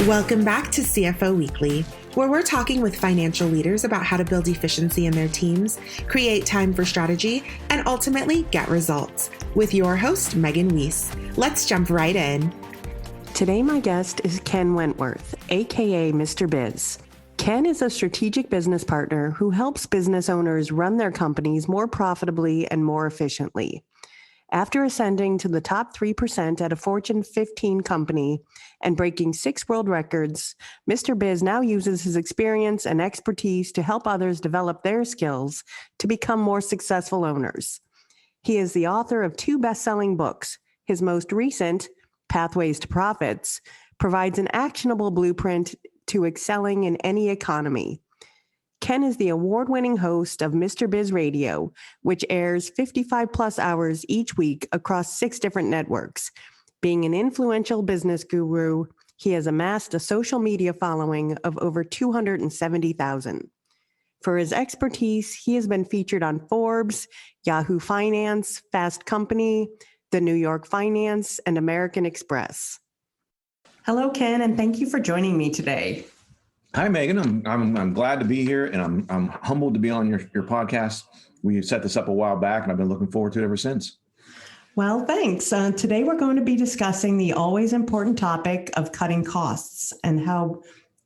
Welcome back to CFO Weekly, where we're talking with financial leaders about how to build efficiency in their teams, create time for strategy, and ultimately get results. With your host, Megan Weiss. Let's jump right in. Today, my guest is Ken Wentworth, aka Mr. Biz. Ken is a strategic business partner who helps business owners run their companies more profitably and more efficiently. After ascending to the top 3% at a Fortune 15 company and breaking 6 world records, Mr. Biz now uses his experience and expertise to help others develop their skills to become more successful owners. He is the author of 2 best-selling books. His most recent, Pathways to Profits, provides an actionable blueprint to excelling in any economy. Ken is the award-winning host of Mr. Biz Radio, which airs 55 plus hours each week across 6 different networks. Being an influential business guru, he has amassed a social media following of over 270,000. For his expertise, he has been featured on Forbes, Yahoo Finance, Fast Company, The New York Finance, and American Express. Hello, Ken, and thank you for joining me today. Hi, Megan. I'm glad to be here, and I'm humbled to be on your podcast. We set this up a while back, and I've been looking forward to it ever since. Well, thanks. Today we're going to be discussing the always important topic of cutting costs and how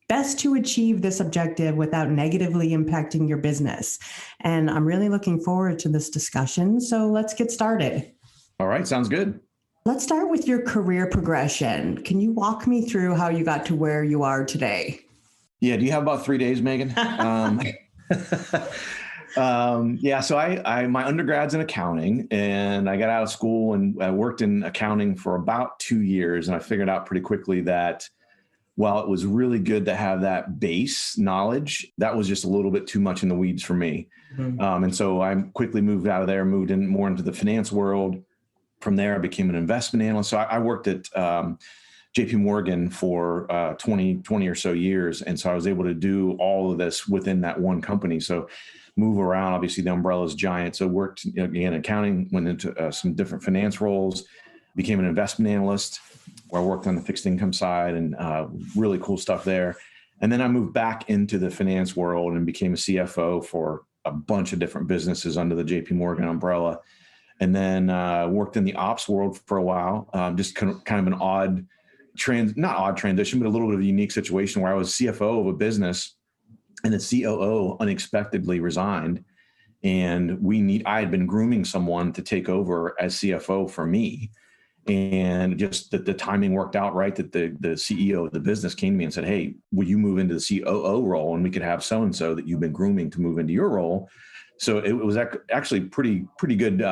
best to achieve this objective without negatively impacting your business. And I'm really looking forward to this discussion. So let's get started. All right, sounds good. Let's start with your career progression. Can you walk me through how you got to where you are today? Yeah. Do you have about 3 days, Megan? So my undergrad's in accounting, and I got out of school and I worked in accounting for about 2 years. And I figured out pretty quickly that while it was really good to have that base knowledge, that was just a little bit too much in the weeds for me. Mm-hmm. And so I quickly moved out of there, moved in more into the finance world. From there, I became an investment analyst. So I worked at JP Morgan for 20 or so years. And so I was able to do all of this within that one company. So move around, obviously the umbrella is giant. So worked again, accounting, went into some different finance roles, became an investment analyst where I worked on the fixed income side and really cool stuff there. And then I moved back into the finance world and became a CFO for a bunch of different businesses under the JP Morgan umbrella. And then worked in the ops world for a while, just kind of an odd not odd transition, but a little bit of a unique situation where I was CFO of a business and the COO unexpectedly resigned. And I had been grooming someone to take over as CFO for me. And just that the timing worked out right, that the CEO of the business came to me and said, "Hey, will you move into the COO role? And we could have so-and-so that you've been grooming to move into your role." So it was actually pretty good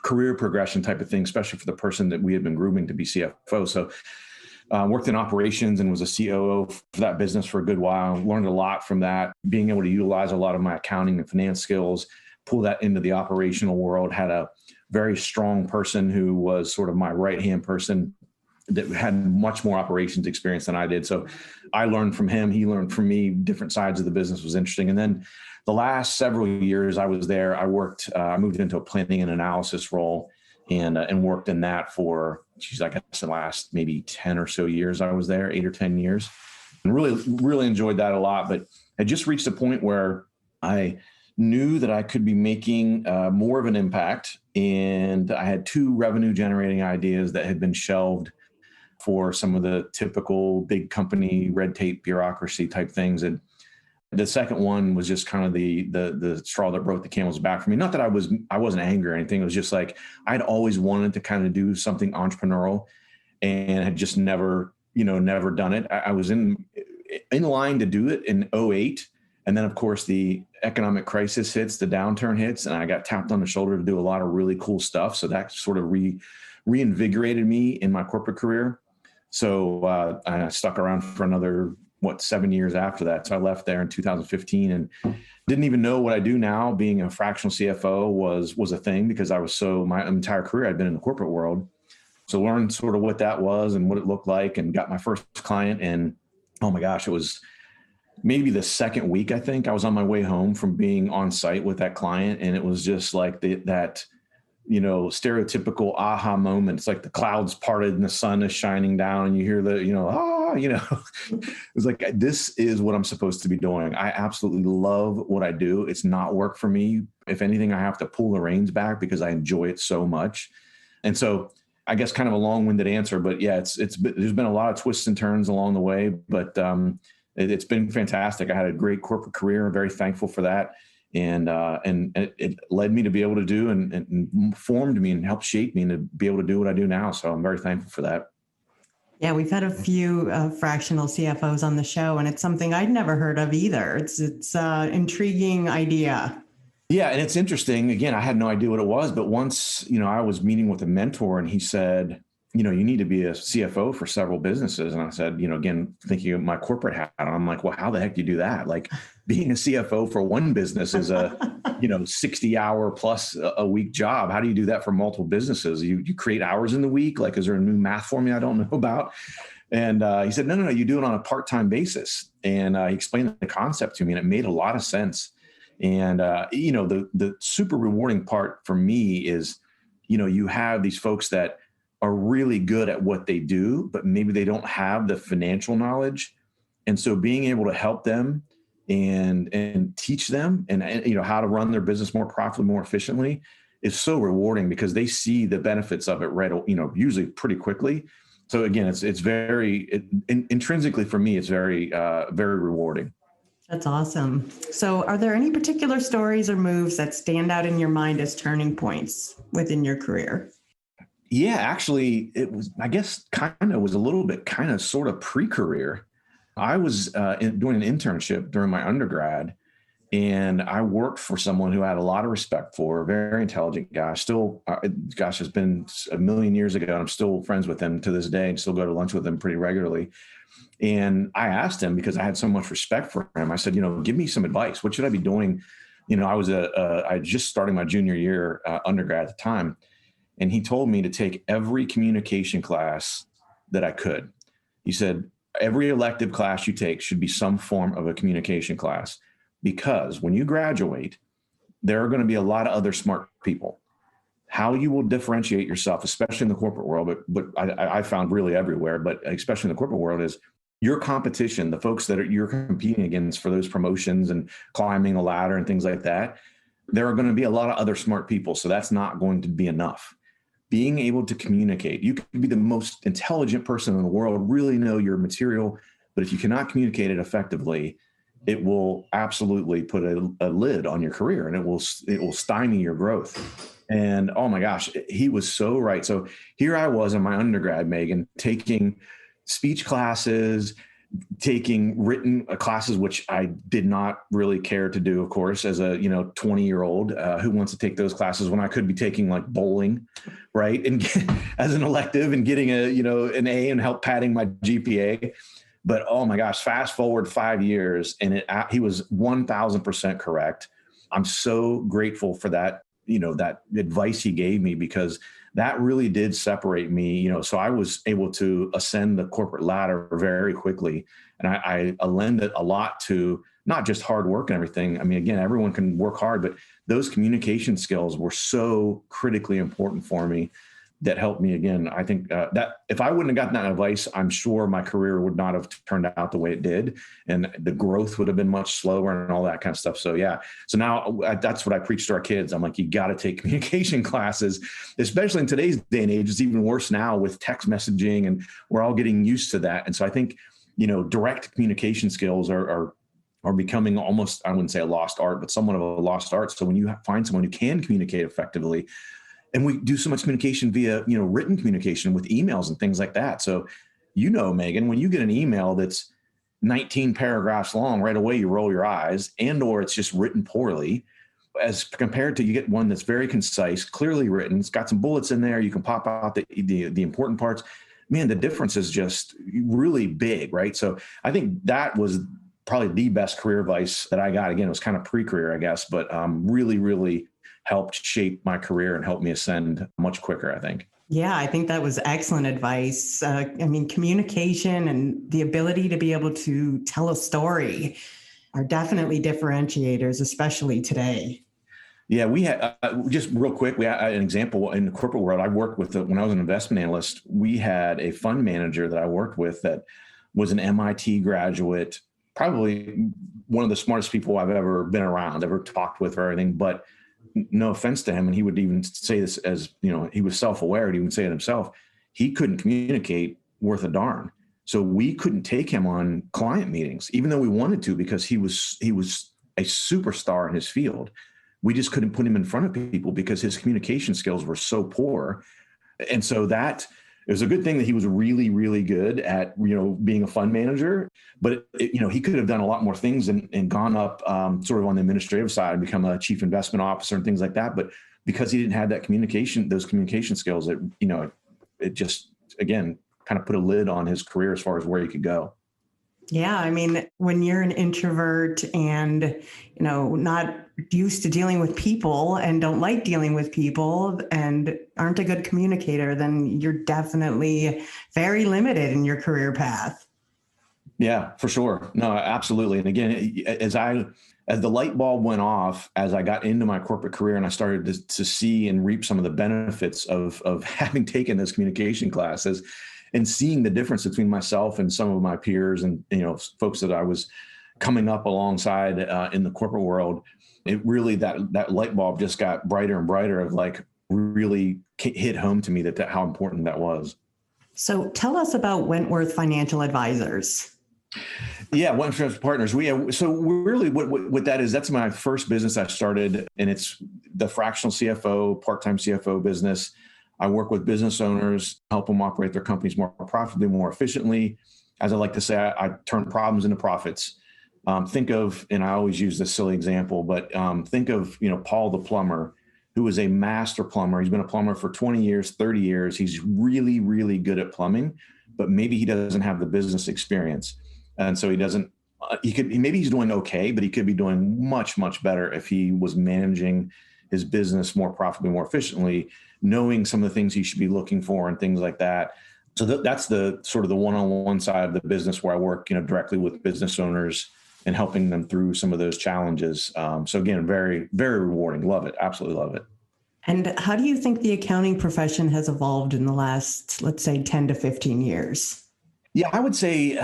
career progression type of thing, especially for the person that we had been grooming to be CFO. So worked in operations and was a COO for that business for a good while. Learned a lot from that, being able to utilize a lot of my accounting and finance skills, pull that into the operational world. Had a very strong person who was sort of my right-hand person that had much more operations experience than I did. So I learned from him. He learned from me. Different sides of the business was interesting. And then the last several years I was there, I moved into a planning and analysis role and worked in that for, I guess the last maybe 10 or so years I was there, 8 or 10 years, and really enjoyed that a lot. But I just reached a point where I knew that I could be making more of an impact. And I had 2 revenue generating ideas that had been shelved for some of the typical big company red tape bureaucracy type things. And the second one was just kind of the straw that broke the camel's back for me. Not that I wasn't angry or anything. It was just like, I'd always wanted to kind of do something entrepreneurial and had just never done it. I was in line to do it in 2008. And then of course the economic crisis hits, the downturn hits, and I got tapped on the shoulder to do a lot of really cool stuff. So that sort of reinvigorated me in my corporate career. So I stuck around for another 7 years after that. So I left there in 2015 and didn't even know what I do now. Being a fractional CFO was a thing because my entire career I'd been in the corporate world. So learned sort of what that was and what it looked like, and got my first client. And oh my gosh, it was maybe the second week, I think I was on my way home from being on site with that client. And it was just like that stereotypical aha moment. It's like the clouds parted and the sun is shining down and you hear it was like, this is what I'm supposed to be doing. I absolutely love what I do. It's not work for me. If anything, I have to pull the reins back because I enjoy it so much. And so I guess kind of a long-winded answer, but yeah, there's been a lot of twists and turns along the way, but it's been fantastic. I had a great corporate career. I'm very thankful for that. And it led me to be able to do and formed me and helped shape me and to be able to do what I do now. So I'm very thankful for that. Yeah, we've had a few fractional CFOs on the show, and it's something I'd never heard of either. It's an intriguing idea. Yeah. And it's interesting. Again, I had no idea what it was, but once, I was meeting with a mentor and he said, you need to be a CFO for several businesses. And I said, again, thinking of my corporate hat, I'm like, well, how the heck do you do that? Like being a CFO for one business is a, 60-hour plus a week job. How do you do that for multiple businesses? You create hours in the week? Like, is there a new math formula I don't know about? And he said, no, you do it on a part-time basis. And he explained the concept to me and it made a lot of sense. And, the super rewarding part for me is, you have these folks that are really good at what they do, but maybe they don't have the financial knowledge. And so being able to help them and teach them and how to run their business more profitably, more efficiently is so rewarding because they see the benefits of it right, usually pretty quickly. So again, it's very intrinsically for me, it's very, very rewarding. That's awesome. So are there any particular stories or moves that stand out in your mind as turning points within your career? Yeah, actually, it was, I guess, was a little bit sort of pre-career. I was doing an internship during my undergrad, and I worked for someone who I had a lot of respect for, a very intelligent guy. Still, it's been a million years ago, and I'm still friends with him to this day and still go to lunch with him pretty regularly. And I asked him because I had so much respect for him. I said, give me some advice. What should I be doing? I just started my junior year undergrad at the time. And he told me to take every communication class that I could. He said, every elective class you take should be some form of a communication class, because when you graduate, there are going to be a lot of other smart people. How you will differentiate yourself, especially in the corporate world, but I found really everywhere, but especially in the corporate world, is your competition, the folks that you're competing against for those promotions and climbing the ladder and things like that. There are going to be a lot of other smart people. So that's not going to be enough. Being able to communicate. You could be the most intelligent person in the world, really know your material, but if you cannot communicate it effectively, it will absolutely put a lid on your career and it will stymie your growth. And oh my gosh, he was so right. So here I was in my undergrad, Megan, taking speech classes, taking written classes, which I did not really care to do, of course, as a 20-year-old who wants to take those classes when I could be taking like bowling, right? And as an elective and getting an A and help padding my GPA. But oh my gosh, fast forward 5 years and he was 1,000% correct. I'm so grateful for that, that advice he gave me, because that really did separate me, so I was able to ascend the corporate ladder very quickly. And I lend it a lot to not just hard work and everything. I mean, again, everyone can work hard, but those communication skills were so critically important for me that helped me. Again, I think that if I wouldn't have gotten that advice, I'm sure my career would not have turned out the way it did. And the growth would have been much slower and all that kind of stuff. So yeah. So now that's what I preach to our kids. I'm like, you got to take communication classes, especially in today's day and age. It's even worse now with text messaging, and we're all getting used to that. And so I think, direct communication skills are becoming almost, I wouldn't say a lost art, but somewhat of a lost art. So when you find someone who can communicate effectively, and we do so much communication via, written communication with emails and things like that. So, Megan, when you get an email that's 19 paragraphs long, right away you roll your eyes, or it's just written poorly, as compared to you get one that's very concise, clearly written. It's got some bullets in there. You can pop out the important parts. Man, the difference is just really big, right? So I think that was probably the best career advice that I got. Again, it was kind of pre-career, I guess, but really, really helped shape my career and help me ascend much quicker, I think. Yeah, I think that was excellent advice. Communication and the ability to be able to tell a story are definitely differentiators, especially today. Yeah, we had, just real quick, we had an example in the corporate world. I worked with, when I was an investment analyst, we had a fund manager that I worked with that was an MIT graduate, probably one of the smartest people I've ever been around, ever talked with or anything, but no offense to him. And he would even say this as, he was self-aware. He'd even say it himself. He couldn't communicate worth a darn. So we couldn't take him on client meetings, even though we wanted to, because he was a superstar in his field. We just couldn't put him in front of people because his communication skills were so poor. And so it was a good thing that he was really, really good at, being a fund manager, but he could have done a lot more things and gone up sort of on the administrative side and become a chief investment officer and things like that. But because he didn't have those communication skills, it just, again, kind of put a lid on his career as far as where he could go. Yeah. I mean, when you're an introvert and, not used to dealing with people and don't like dealing with people and aren't a good communicator, then you're definitely very limited in your career path. Yeah, for sure. No, absolutely. And again, as the light bulb went off, as I got into my corporate career and I started to see and reap some of the benefits of having taken those communication classes and seeing the difference between myself and some of my peers and, folks that I was coming up alongside in the corporate world, it really, that light bulb just got brighter and brighter of really hit home to me that how important that was. So tell us about Wentworth Financial Advisors. Yeah, Wentworth Partners. So really what that is, that's my first business I started, and it's the fractional CFO, part-time CFO business. I work with business owners, help them operate their companies more profitably, more efficiently. As I like to say, I turn problems into profits. Think of, and I always use this silly example, but think of, Paul the plumber, who is a master plumber. He's been a plumber for 20 years, 30 years. He's really, really good at plumbing, but maybe he doesn't have the business experience. And so maybe he's doing okay, but he could be doing much, much better if he was managing his business more profitably, more efficiently, knowing some of the things he should be looking for and things like that. So that's the sort of the one-on-one side of the business where I work, directly with business owners and helping them through some of those challenges. So again, very, very rewarding. Love it. Absolutely love it. And how do you think the accounting profession has evolved in the last, let's say, 10 to 15 years? Yeah, I would say,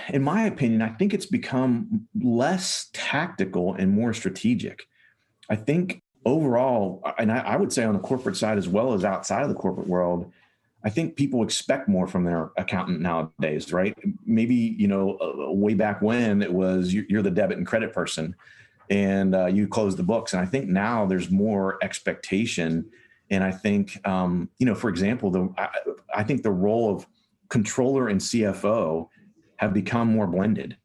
in my opinion, I think it's become less tactical and more strategic. I think overall, and I would say on the corporate side as well as outside of the corporate world, I think people expect more from their accountant nowadays, right? Maybe, way back when it was you're the debit and credit person and you close the books. And I think now there's more expectation. And I think, for example, I think the role of controller and CFO have become more blended.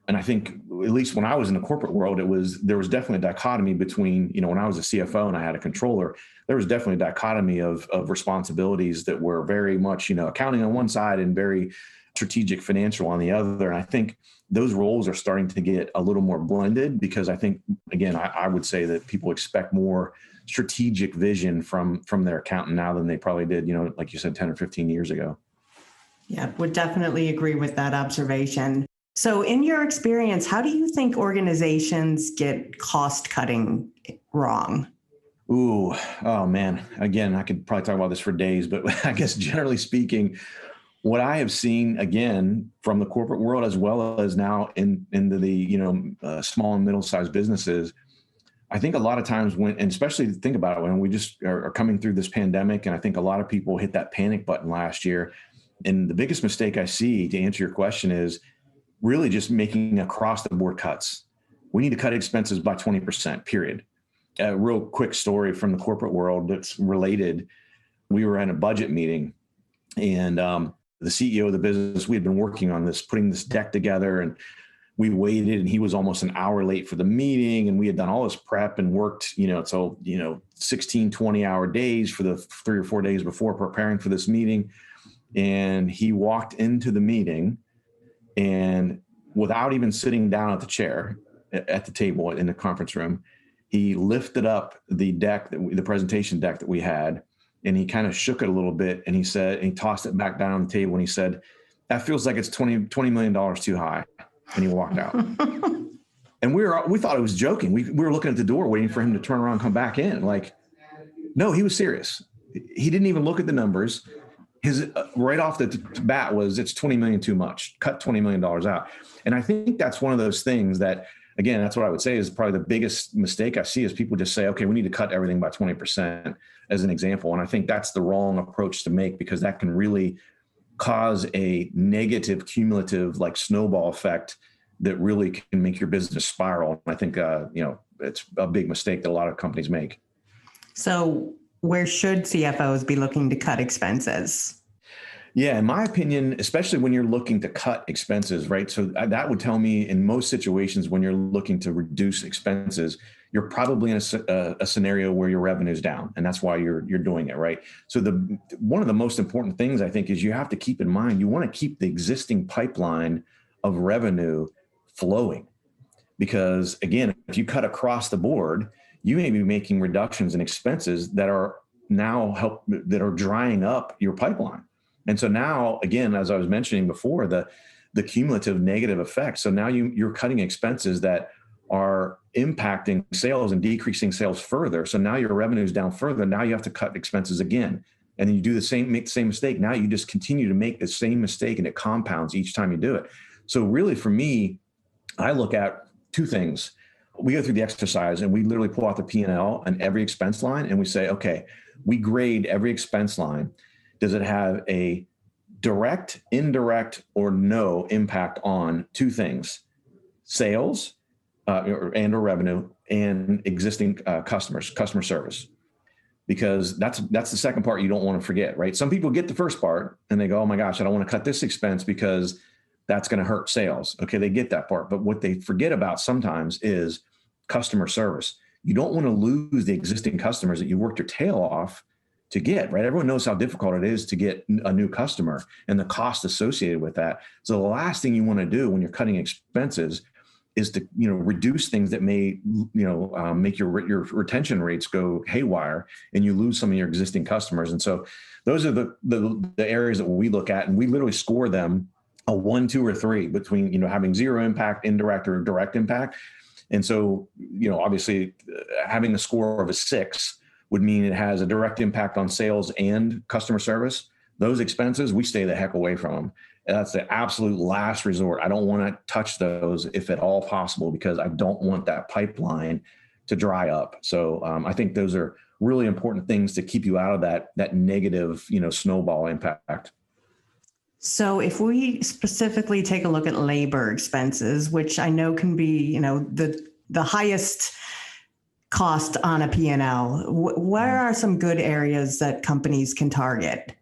And I think, at least when I was in the corporate world, there was definitely a dichotomy between, when I was a CFO and I had a controller, there was definitely a dichotomy of responsibilities that were very much, accounting on one side and very strategic financial on the other. And I think those roles are starting to get a little more blended because I think, again, I would say that people expect more strategic vision from their accountant now than they probably did, like you said, 10 or 15 years ago. Yeah, would definitely agree with that observation. So in your experience, how do you think organizations get cost cutting wrong? Ooh, oh man. Again, I could probably talk about this for days, but I guess generally speaking, what I have seen, again, from the corporate world, as well as now into the, small and middle-sized businesses, I think a lot of times and especially think about it when we just are coming through this pandemic, and I think a lot of people hit that panic button last year. And the biggest mistake I see, to answer your question, is really just making across the board cuts. We need to cut expenses by 20%, period. A real quick story from the corporate world that's related. We were at a budget meeting and the CEO of the business, we had been working on this, putting this deck together, and we waited and he was almost an hour late for the meeting. And we had done all this prep and worked, 16, 20-hour days for the 3 or 4 days before preparing for this meeting. And he walked into the meeting and without even sitting down at the chair at the table in the conference room, he lifted up the deck, the presentation deck that we had, and he kind of shook it a little bit. And he said, and he tossed it back down on the table. And he said, "That feels like it's $20 million too high." And he walked out. And we thought he was joking. We were looking at the door waiting for him to turn around and come back in. No, he was serious. He didn't even look at the numbers. his right off the bat was, it's $20 million too much, cut $20 million out. And I think that's one of those things that, again, that's what I would say is probably the biggest mistake I see is people just say, okay, we need to cut everything by 20% as an example. And I think that's the wrong approach to make, because that can really cause a negative cumulative like snowball effect that really can make your business spiral. And I think, it's a big mistake that a lot of companies make. So where should CFOs be looking to cut expenses? Yeah, in my opinion, especially when you're looking to cut expenses, right? So that would tell me in most situations when you're looking to reduce expenses, you're probably in a scenario where your revenue is down, and that's why you're doing it, right? So one of the most important things I think is you have to keep in mind, you want to keep the existing pipeline of revenue flowing, because again, if you cut across the board, you may be making reductions in expenses that are drying up your pipeline. And so now, again, as I was mentioning before, the cumulative negative effect. So now you're cutting expenses that are impacting sales and decreasing sales further. So now your revenue is down further. Now you have to cut expenses again. And then you do make the same mistake. Now you just continue to make the same mistake, and it compounds each time you do it. So really for me, I look at two things. We go through the exercise and we literally pull out the P&L on every expense line, and we say, okay, we grade every expense line. Does it have a direct, indirect, or no impact on two things: sales or revenue, and existing customers, customer service? Because that's the second part you don't want to forget, right? Some people get the first part and they go, oh my gosh, I don't want to cut this expense because that's going to hurt sales. Okay, they get that part. But what they forget about sometimes is customer service. You don't want to lose the existing customers that you worked your tail off to get, right? Everyone knows how difficult it is to get a new customer and the cost associated with that. So the last thing you want to do when you're cutting expenses is to, reduce things that may, make your retention rates go haywire and you lose some of your existing customers. And so those are the areas that we look at, and we literally score them a 1, 2, or 3 between, having zero impact, indirect, or direct impact. And so, obviously having a score of a 6 would mean it has a direct impact on sales and customer service. Those expenses, we stay the heck away from them. And that's the absolute last resort. I don't want to touch those if at all possible, because I don't want that pipeline to dry up. So I think those are really important things to keep you out of that negative, snowball impact. So if we specifically take a look at labor expenses, which I know can be, the highest cost on a P&L, where are some good areas that companies can target?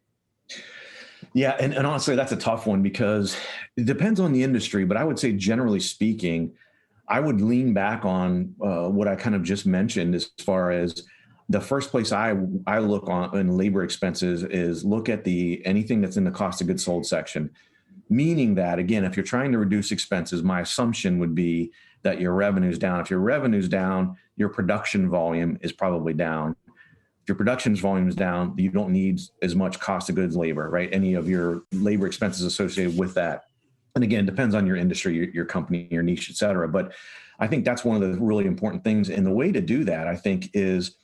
Yeah. And honestly, that's a tough one because it depends on the industry, but I would say generally speaking, I would lean back on what I kind of just mentioned as far as the first place I look on in labor expenses is look at anything that's in the cost of goods sold section. Meaning that, again, if you're trying to reduce expenses, my assumption would be that your revenue's down. If your revenue's down, your production volume is probably down. If your production volume is down, you don't need as much cost of goods labor, right? Any of your labor expenses associated with that. And again, it depends on your industry, your company, your niche, et cetera. But I think that's one of the really important things. And the way to do that, I think, is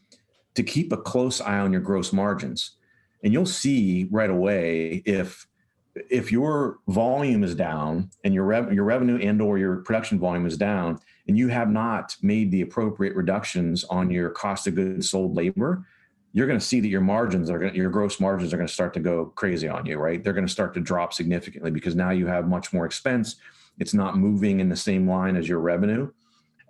to keep a close eye on your gross margins. And you'll see right away if your volume is down and your revenue and or your production volume is down, and you have not made the appropriate reductions on your cost of goods sold labor, you're going to see that your gross margins are going to start to go crazy on you, right? They're going to start to drop significantly because now you have much more expense. It's not moving in the same line as your revenue.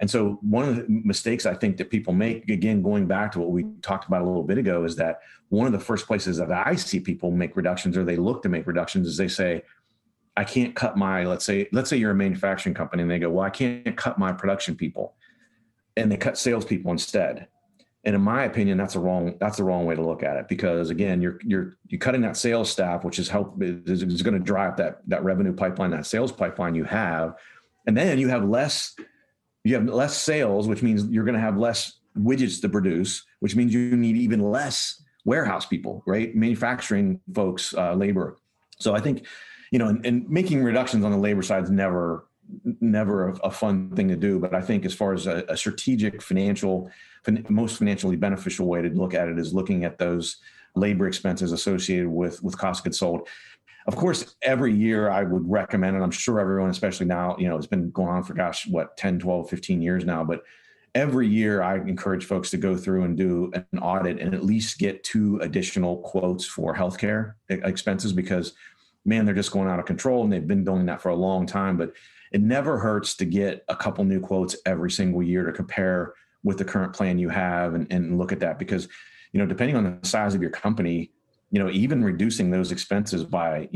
And so one of the mistakes I think that people make, again, going back to what we talked about a little bit ago, is that one of the first places that I see people make reductions, or they look to make reductions, is they say, I can't cut my, let's say you're a manufacturing company, and they go, well, I can't cut my production people, and they cut salespeople instead. And in my opinion, that's the wrong way to look at it, because again, you're cutting that sales staff, which is going to drive that revenue pipeline, that sales pipeline you have, and then you have less sales, which means you're going to have less widgets to produce, which means you need even less warehouse people, right? Manufacturing folks, labor. So I think, and making reductions on the labor side is never a fun thing to do. But I think as far as a strategic most financially beneficial way to look at it is looking at those labor expenses associated with cost of goods sold. Of course, every year I would recommend, and I'm sure everyone, especially now, it's been going on for 10, 12, 15 years now, but every year I encourage folks to go through and do an audit and at least get 2 additional quotes for healthcare expenses, because man, they're just going out of control, and they've been doing that for a long time. But it never hurts to get a couple new quotes every single year to compare with the current plan you have and look at that, because, depending on the size of your company, even reducing those expenses by,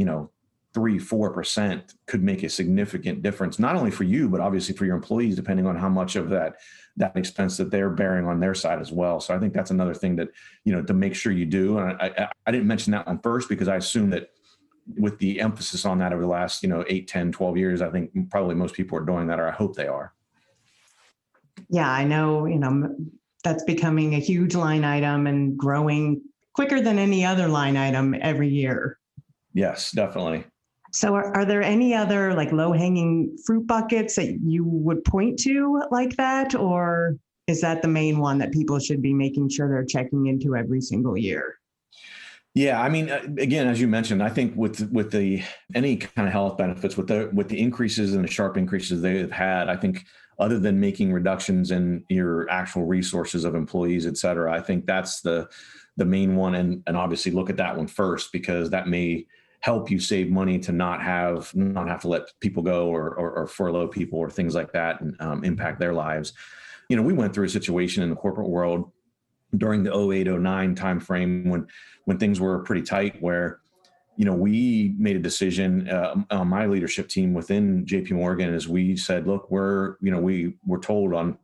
3-4% could make a significant difference, not only for you, but obviously for your employees, depending on how much of that expense that they're bearing on their side as well. So I think that's another thing that, to make sure you do. And I didn't mention that one first because I assume that with the emphasis on that over the last, 8, 10, 12 years, I think probably most people are doing that, or I hope they are. Yeah, I know, that's becoming a huge line item and growing quicker than any other line item every year. Yes, definitely. So are there any other like low-hanging fruit buckets that you would point to like that? Or is that the main one that people should be making sure they're checking into every single year? Yeah, I mean, again, as you mentioned, I think with the any kind of health benefits, with the increases and the sharp increases they've had, I think other than making reductions in your actual resources of employees, et cetera, I think that's the main one. And obviously look at that one first, because that may help you save money to not have to let people go or furlough people or things like that, and impact their lives. We went through a situation in the corporate world during the 08-09 timeframe when things were pretty tight, where we made a decision on my leadership team within JP Morgan, as we said, look, we were told on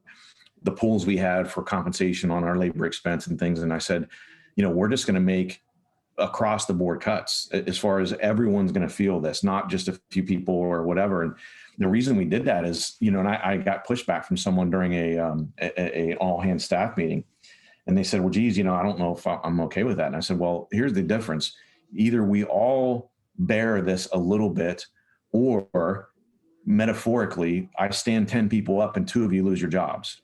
the pools we had for compensation on our labor expense and things, and I said, we're just going to make across the board cuts as far as everyone's going to feel this, not just a few people or whatever. And the reason we did that is, and I got pushback from someone during a all hands staff meeting. And they said, well, geez, I don't know if I'm okay with that. And I said, well, here's the difference. Either we all bear this a little bit, or metaphorically, I stand 10 people up and 2 of you lose your jobs.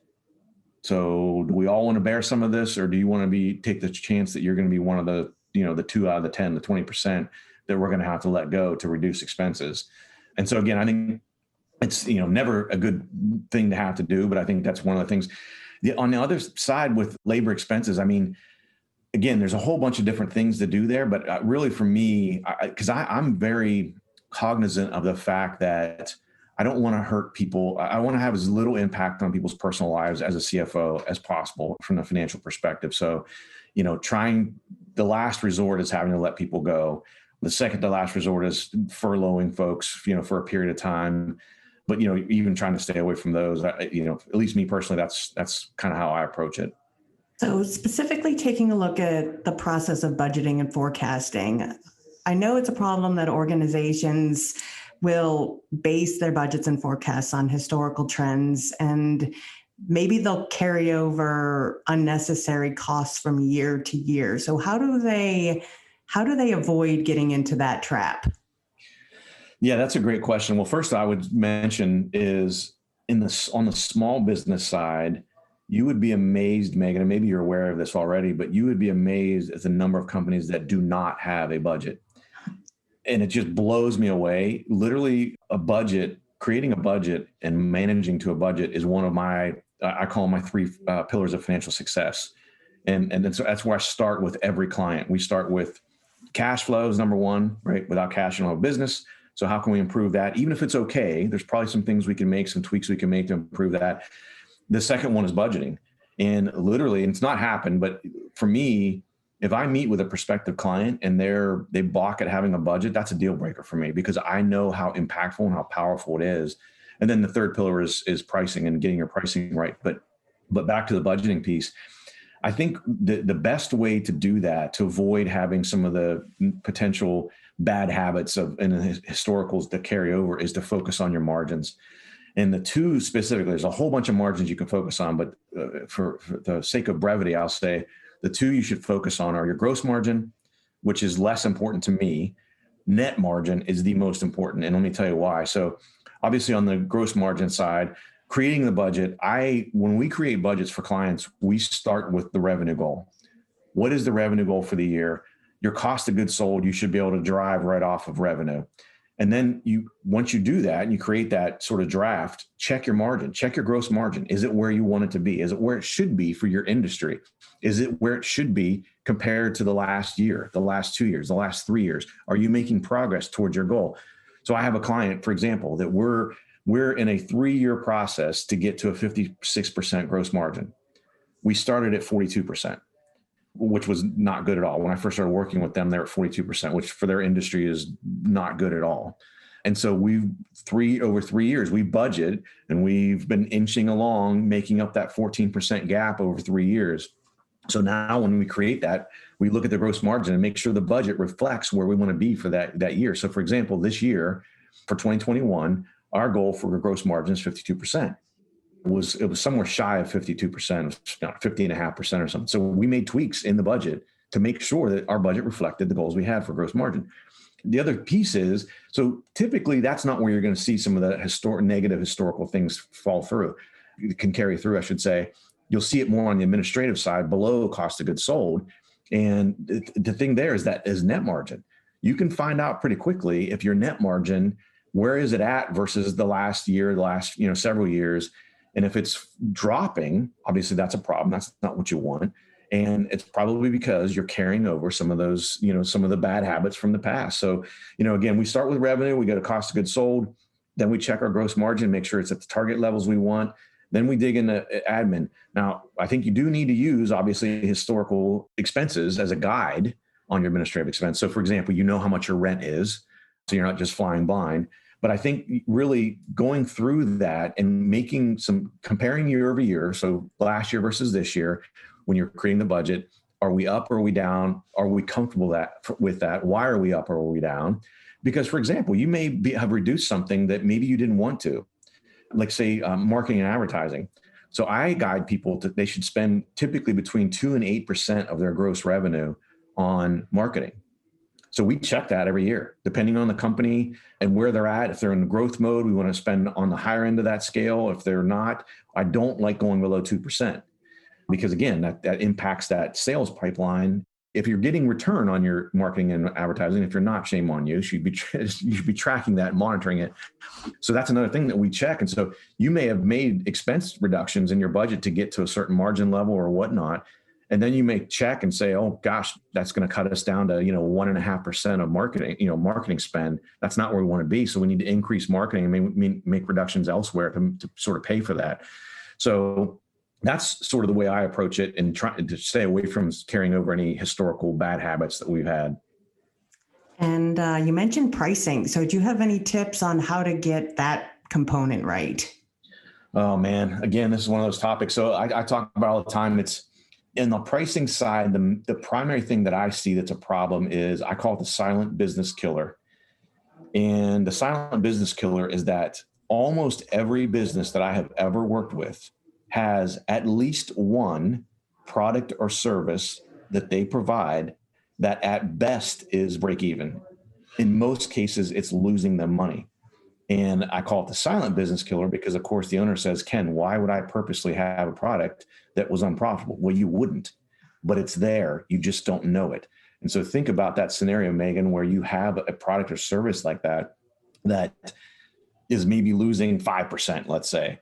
So do we all want to bear some of this, or do you want to take the chance that you're going to be one of the, the 2 out of the 10, the 20% that we're going to have to let go to reduce expenses? And so again, I think it's, never a good thing to have to do, but I think that's one of the things. On the other side with labor expenses, I mean, again, there's a whole bunch of different things to do there, but really for me, because I'm very cognizant of the fact that I don't want to hurt people. I want to have as little impact on people's personal lives as a CFO as possible from the financial perspective. So, trying the last resort is having to let people go. The second to last resort is furloughing folks, for a period of time. But, even trying to stay away from those, at least me personally, that's kind of how I approach it. So specifically taking a look at the process of budgeting and forecasting, I know it's a problem that organizations will base their budgets and forecasts on historical trends, and maybe they'll carry over unnecessary costs from year to year. So how do they avoid getting into that trap? Yeah, that's a great question. Well, first I would mention is on the small business side, you would be amazed, Megan, and maybe you're aware of this already, but you would be amazed at the number of companies that do not have a budget. And it just blows me away. Literally creating a budget and managing to a budget is one of I call my 3 pillars of financial success. And then so that's where I start with every client. We start with cash flows, number 1, right? Without cash, you don't have a business. So how can we improve that? Even if it's okay, there's probably some things we can make, some tweaks we can make to improve that. The second one is budgeting. And literally, and it's not happened, but for me, if I meet with a prospective client and they balk at having a budget, that's a deal breaker for me, because I know how impactful and how powerful it is. And then the third pillar is pricing and getting your pricing right. But back to the budgeting piece, I think the best way to do that, to avoid having some of the potential bad habits and historicals that carry over, is to focus on your margins. And the 2 specifically, there's a whole bunch of margins you can focus on, but for the sake of brevity, I'll say the 2 you should focus on are your gross margin, which is less important to me. Net margin is the most important. And let me tell you why. So obviously on the gross margin side, creating the budget, when we create budgets for clients, we start with the revenue goal. What is the revenue goal for the year? Your cost of goods sold, you should be able to drive right off of revenue. And then once you do that and you create that sort of draft, check your margin, check your gross margin. Is it where you want it to be? Is it where it should be for your industry? Is it where it should be compared to the last year, the last 2 years, the last 3 years? Are you making progress towards your goal? So I have a client, for example, that we're in a 3-year process to get to a 56% gross margin. We started at 42%. Which was not good at all. When I first started working with them, they were at 42%, which for their industry is not good at all. And so over 3 years, we budget and we've been inching along, making up that 14% gap over 3 years. So now when we create that, we look at the gross margin and make sure the budget reflects where we want to be for that year. So for example, this year for 2021, our goal for gross margin is 52%. It was somewhere shy of 52%, 50.5% or something. So we made tweaks in the budget to make sure that our budget reflected the goals we had for gross margin. The other piece is, so typically that's not where you're going to see some of the negative historical things fall through. It can carry through, I should say. You'll see it more on the administrative side below cost of goods sold. And the thing there is that is net margin. You can find out pretty quickly if your net margin, where is it at versus the last year, the last several years. And if it's dropping, obviously that's a problem. That's not what you want. And it's probably because you're carrying over some of those, some of the bad habits from the past. So, again, we start with revenue, we go to cost of goods sold, then we check our gross margin, make sure it's at the target levels we want. Then we dig into admin. Now, I think you do need to use, obviously, historical expenses as a guide on your administrative expense. So, for example, how how much your rent is, so you're not just flying blind. But I think really going through that and comparing year over year, so last year versus this year, when you're creating the budget, are we up or are we down? Are we comfortable with that? Why are we up or are we down? Because, for example, you may have reduced something that maybe you didn't want to, like say marketing and advertising. So I guide people they should spend typically between 2 and 8% of their gross revenue on marketing. So we check that every year, depending on the company and where they're at. If they're in growth mode, we want to spend on the higher end of that scale. If they're not, I don't like going below 2%, because again, that impacts that sales pipeline. If you're getting return on your marketing and advertising, if you're not, shame on you. You should be tracking that, monitoring it. So that's another thing that we check. And so you may have made expense reductions in your budget to get to a certain margin level or whatnot. And then you may check and say, oh gosh, that's going to cut us down to 1.5% of marketing spend. That's not where we want to be. So we need to increase marketing and make reductions elsewhere to sort of pay for that. So that's sort of the way I approach it, and try to stay away from carrying over any historical bad habits that we've had. And you mentioned pricing. So do you have any tips on how to get that component right? Oh man, again, this is one of those topics. So I talk about all the time. It's in the pricing side, the primary thing that I see that's a problem is, I call it the silent business killer. And the silent business killer is that almost every business that I have ever worked with has at least one product or service that they provide that at best is break even. In most cases, it's losing them money. And I call it the silent business killer because, of course, the owner says, Ken, why would I purposely have a product that was unprofitable? Well, you wouldn't, but it's there. You just don't know it. And so think about that scenario, Megan, where you have a product or service like that is maybe losing 5%, let's say.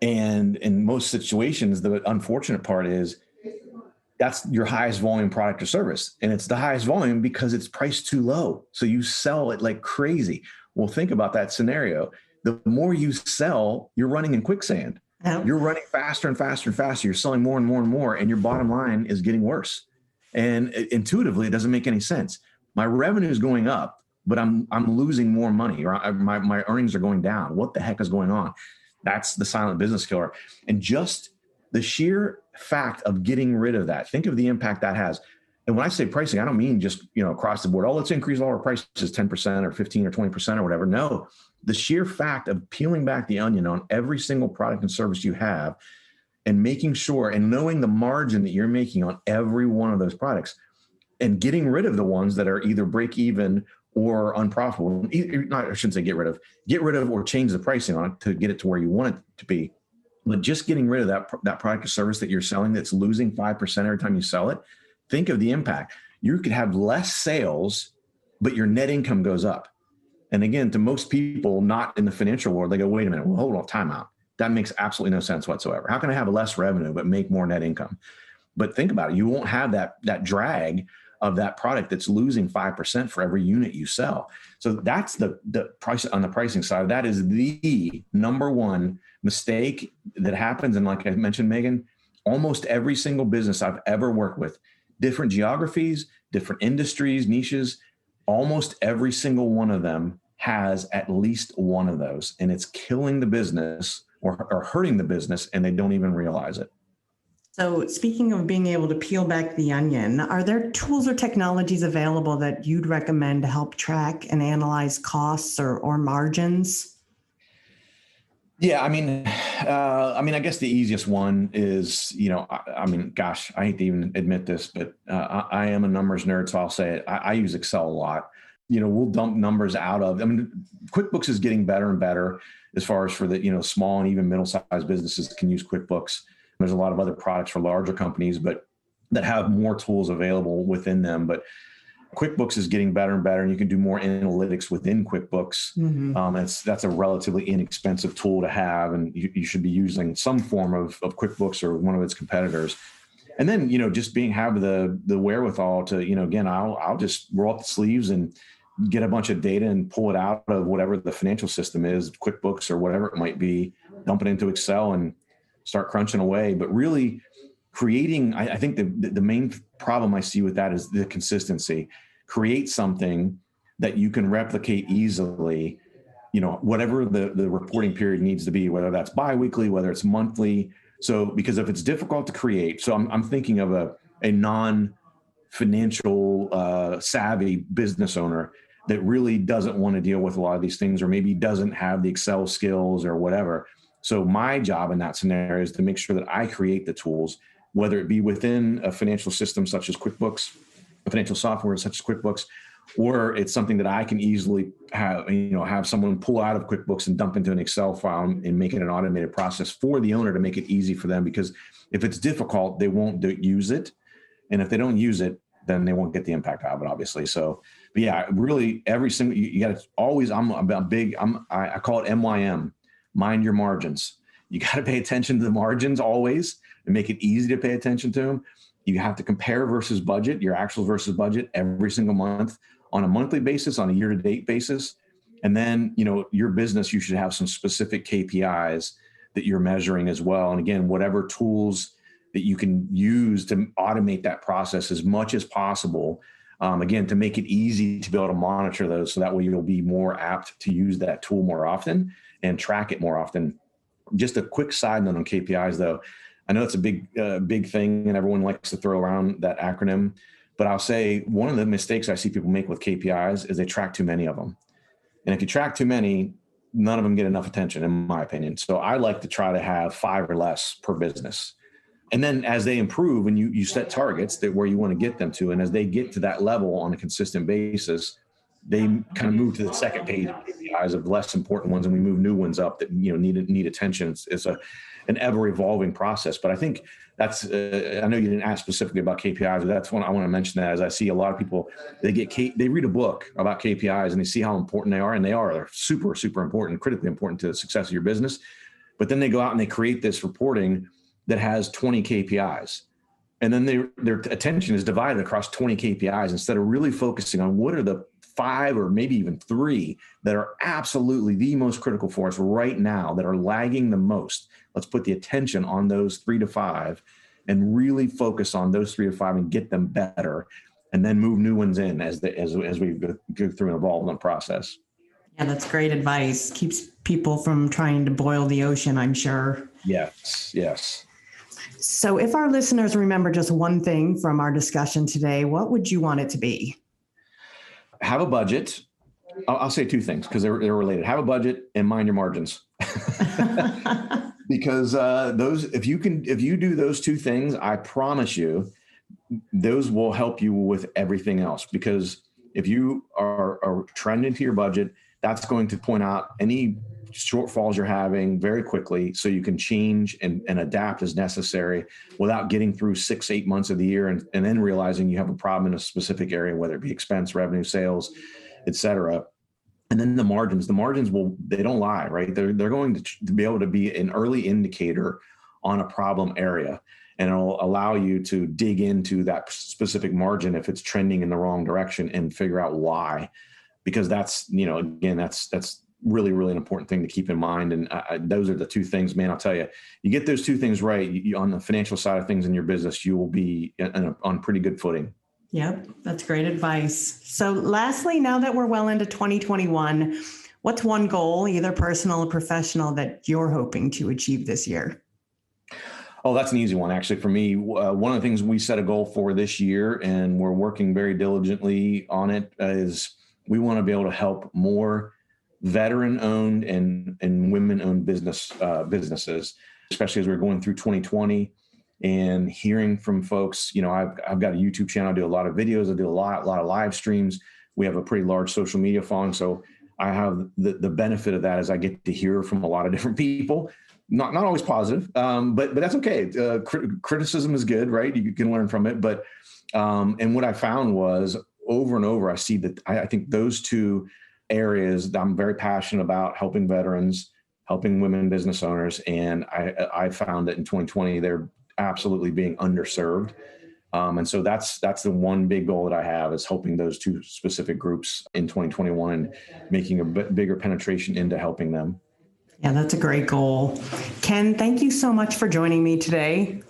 And in most situations, the unfortunate part is that's your highest volume product or service. And it's the highest volume because it's priced too low. So you sell it like crazy. Well, think about that scenario. The more you sell, you're running in quicksand. You're running faster and faster and faster. You're selling more and more and more, and your bottom line is getting worse. And intuitively, it doesn't make any sense. My revenue is going up, but I'm losing more money, or my earnings are going down. What the heck is going on? That's the silent business killer. And just the sheer fact of getting rid of that, think of the impact that has. And when I say pricing, I don't mean just, across the board, oh, let's increase all our prices 10% or 15 or 20% or whatever. No, the sheer fact of peeling back the onion on every single product and service you have and making sure and knowing the margin that you're making on every one of those products and getting rid of the ones that are either break even or unprofitable. I shouldn't say get rid of or change the pricing on it to get it to where you want it to be. But just getting rid of that product or service that you're selling that's losing 5% every time you sell it, think of the impact. You could have less sales, but your net income goes up. And again, to most people not in the financial world, they go, wait a minute, well, hold on, time out. That makes absolutely no sense whatsoever. How can I have less revenue but make more net income? But think about it. You won't have that drag of that product that's losing 5% for every unit you sell. So that's the price on the pricing side. That is the number one mistake that happens. And like I mentioned, Megan, almost every single business I've ever worked with, different geographies, different industries, niches, almost every single one of them has at least one of those. And it's killing the business or hurting the business, and they don't even realize it. So speaking of being able to peel back the onion, are there tools or technologies available that you'd recommend to help track and analyze costs or margins? Yeah, I guess the easiest one is, gosh, I hate to even admit this, but I am a numbers nerd, so I'll say it. I use Excel a lot. We'll dump numbers out of, QuickBooks is getting better and better as far as for the, small and even middle-sized businesses can use QuickBooks. There's a lot of other products for larger companies, but that have more tools available within them. But QuickBooks is getting better and better, and you can do more analytics within QuickBooks. Mm-hmm. That's a relatively inexpensive tool to have, and you should be using some form of QuickBooks or one of its competitors. And then, just have the wherewithal to, again, I'll just roll up the sleeves and get a bunch of data and pull it out of whatever the financial system is, QuickBooks or whatever it might be, dump it into Excel and start crunching away. But really creating, I think the main problem I see with that is the consistency. Create something that you can replicate easily, whatever the reporting period needs to be, whether that's biweekly, whether it's monthly. So, because if it's difficult to create, so I'm thinking of a non-financial savvy business owner that really doesn't want to deal with a lot of these things, or maybe doesn't have the Excel skills or whatever. So my job in that scenario is to make sure that I create the tools, whether it be within a financial system such as QuickBooks, a financial software such as QuickBooks, or it's something that I can easily have someone pull out of QuickBooks and dump into an Excel file and make it an automated process for the owner to make it easy for them. Because if it's difficult, they won't use it. And if they don't use it, then they won't get the impact out of it, obviously. So, but yeah, really every single, you got to always, I call it MYM, mind your margins. You got to pay attention to the margins always and make it easy to pay attention to them. You have to compare versus budget, your actual versus budget every single month on a monthly basis, on a year-to-date basis. And then, your business, you should have some specific KPIs that you're measuring as well. And again, whatever tools that you can use to automate that process as much as possible. Again, to make it easy to be able to monitor those. So that way you'll be more apt to use that tool more often and track it more often. Just a quick side note on KPIs though. I know it's a big thing and everyone likes to throw around that acronym, but I'll say one of the mistakes I see people make with KPIs is they track too many of them. And if you track too many, none of them get enough attention, in my opinion. So I like to try to have 5 or less per business. And then as they improve and you set targets that where you want to get them to, and as they get to that level on a consistent basis, they kind of move to the second page of KPIs of less important ones, and we move new ones up that need attention. It's an ever evolving process. But I think that's I know you didn't ask specifically about KPIs, but that's one I want to mention. That as I see a lot of people, they read a book about KPIs and they see how important they are, and they're super, super important, critically important to the success of your business. But then they go out and they create this reporting that has 20 KPIs. And then their attention is divided across 20 KPIs instead of really focusing on what are the 5 or maybe even 3 that are absolutely the most critical for us right now, that are lagging the most. Let's put the attention on those 3 to 5 and really focus on those 3 to 5 and get them better, and then move new ones in as we go through an evolvement process. Yeah, that's great advice. Keeps people from trying to boil the ocean, I'm sure. Yes. So if our listeners remember just one thing from our discussion today, what would you want it to be? Have a budget. I'll say 2 things because they're related. Have a budget and mind your margins. Because if you do those 2 things, I promise you, those will help you with everything else. Because if you are trending to your budget, that's going to point out any shortfalls you're having very quickly so you can change and adapt as necessary without getting through 6-8 months of the year and then realizing you have a problem in a specific area, whether it be expense, revenue, sales, et cetera. And then the margins they don't lie, right? They're going to be able to be an early indicator on a problem area. And it'll allow you to dig into that specific margin if it's trending in the wrong direction and figure out why. Because that's, again, that's really, really an important thing to keep in mind. And those are the two things, man, I'll tell you, you get those two things right, you on the financial side of things in your business, you will be on pretty good footing. Yep, that's great advice. So lastly, now that we're well into 2021, what's one goal, either personal or professional, that you're hoping to achieve this year? Oh, that's an easy one. Actually, for me, one of the things we set a goal for this year, and we're working very diligently on it, is we want to be able to help more veteran-owned and women-owned businesses, especially as we're going through 2020 and hearing from folks. I've got a YouTube channel. I do a lot of videos. I do a lot of live streams. We have a pretty large social media following. So I have the benefit of that as I get to hear from a lot of different people. Not always positive, but that's okay. Criticism is good, right? You can learn from it. But and what I found was over and over, I see that I think those two areas that I'm very passionate about: helping veterans, helping women business owners, and I found that in 2020 they're absolutely being underserved. And so that's the one big goal that I have, is helping those two specific groups in 2021 and making a bigger penetration into helping them. Yeah, that's a great goal. Ken, thank you so much for joining me today.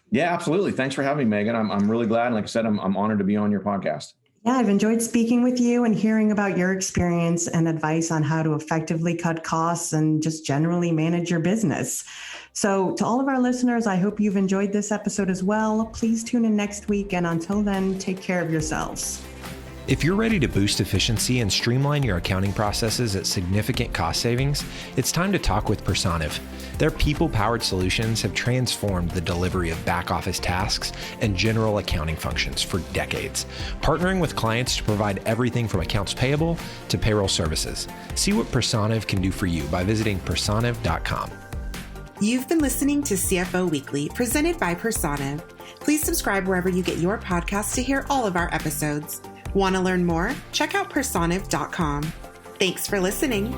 Yeah, absolutely. Thanks for having me, Megan. I'm really glad. And like I said, I'm honored to be on your podcast. Yeah, I've enjoyed speaking with you and hearing about your experience and advice on how to effectively cut costs and just generally manage your business. So to all of our listeners, I hope you've enjoyed this episode as well. Please tune in next week. And until then, take care of yourselves. If you're ready to boost efficiency and streamline your accounting processes at significant cost savings, it's time to talk with Personiv. Their people-powered solutions have transformed the delivery of back-office tasks and general accounting functions for decades, partnering with clients to provide everything from accounts payable to payroll services. See what Personiv can do for you by visiting personiv.com. You've been listening to CFO Weekly, presented by Personiv. Please subscribe wherever you get your podcasts to hear all of our episodes. Want to learn more? Check out personiv.com. Thanks for listening.